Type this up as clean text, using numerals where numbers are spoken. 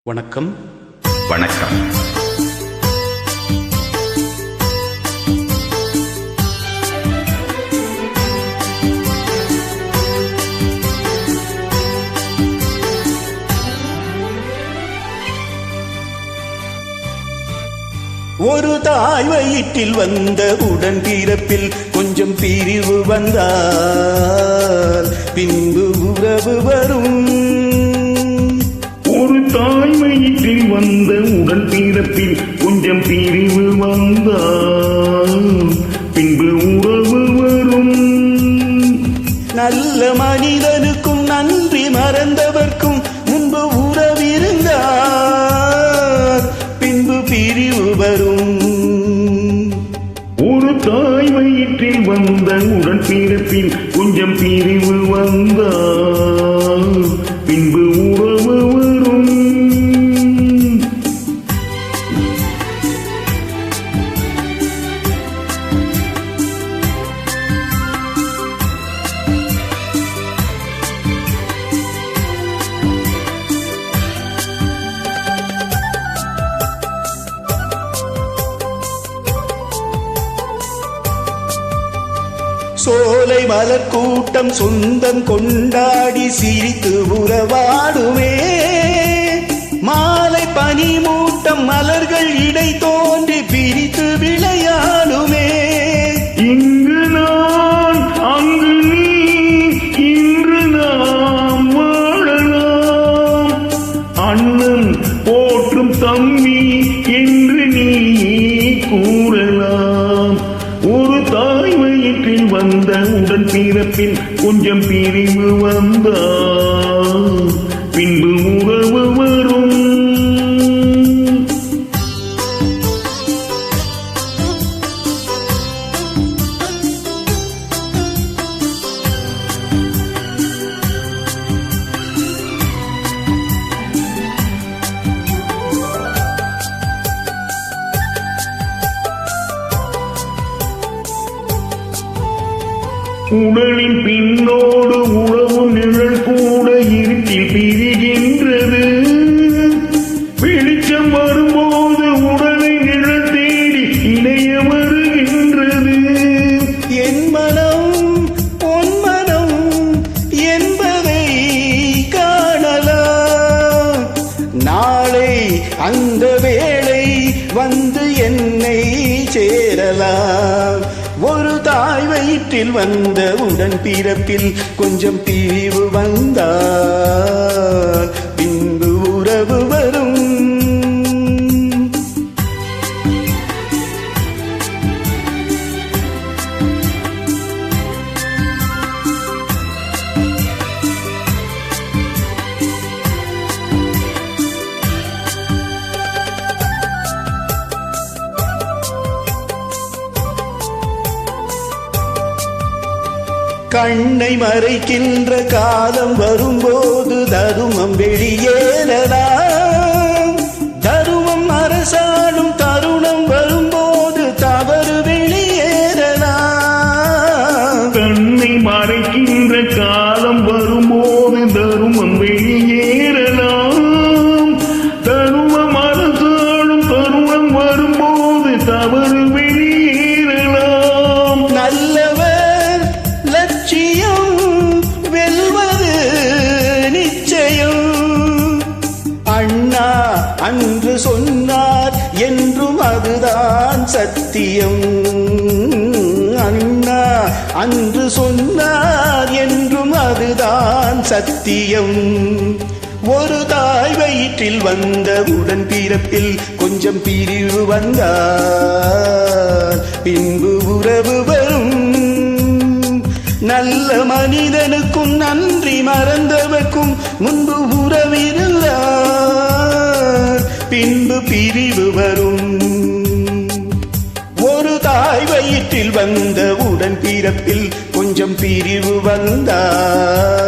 வணக்கம். வணக்கம். ஒரு தாய் வயிற்றில் வந்த உடன் பிறப்பில் கொஞ்சம் பிரிவு வந்தால் பின்பு உறவு வரும். ஒரு தாய் வயிற்றில் வந்த உடன் பிறப்பில் கொஞ்சம் பிரிவு வந்தால் பின்பு உறவு வரும். நல்ல மனிதனுக்கும் நன்றி மறந்தவர்க்கும் முன்பு உறவிருந்தார் பின்பு பிரிவு வரும். ஒரு தாய் வயிற்றில் வந்த உடன் பிறப்பில் கொஞ்சம் பிரிவு வந்தால் பின்பு உறவு வரும். சோலை மலர் கூட்டம் சொந்தம் கொண்டாடி சிரித்து உறவாடுமே. மாலை பனி மூட்டம் மலர்கள் இடை தோன்றி பிரித்து விளையாடுமே. இங்கு நான் அங்கு நீ இன்று நாம் வாழலாம். அண்ணன் போற்றும் தம்பி என்று நீ கூறலாம். ஒரு தாய் வயிற்றில் வந்த உடன் பிறப்பில் கொஞ்சம் பிரிவு வந்தால் பின்பு உறவு வரும். உடலின் பின்னோடு உழவு நிழல் கூட இருட்டில் பிரிகின்றது. வெளிச்சம் வரும்போது உடலை நிழல் தேடி இணைய வருகின்றது. என் மனம் பொன் மனம் என்பதை காணலாம். நாளை அந்த வேளை வந்து என்னை சேரலாம். ஒரு தாய் வயிற்றில் வந்த உடன் பிறப்பில் கொஞ்சம் பிரிவு வந்தால் பின்பு உறவு வரும். கண்ணை மறைக்கின்ற காலம் வரும்போது தருமம் வெளியேறலாம். தருமம் அரசாடும் தருணம் வரும்போது தவறு வெளியேறலாம். கண்ணை மறைக்கின்ற காலம் வரும்போது தருமம் வெளியேறலாம். தருமம் அரசாடும் தருணம் வரும்போது தவறு வெளியேறலாம். நல்லவர் லட்சியம் வெல்வது நிச்சயம். அண்ணா அன்று சொன்னார் என்றும் அதுதான் சத்தியம். அண்ணா அன்று சொன்னார் என்றும் அதுதான் சத்தியம். ஒரு தாய் வயிற்றில் வந்த உடன் பிறப்பில் கொஞ்சம் பிரிவு வந்தால் பின்பு உறவு வரும். நல்ல மனிதனுக்கும் நன்றி மறந்தவர்க்கும் முன்பு உறவிருந்தார் பின்பு பிரிவு வரும். ஒரு தாய் வயிற்றில் வந்த உடன் பிறப்பில் கொஞ்சம் பிரிவு வந்தார்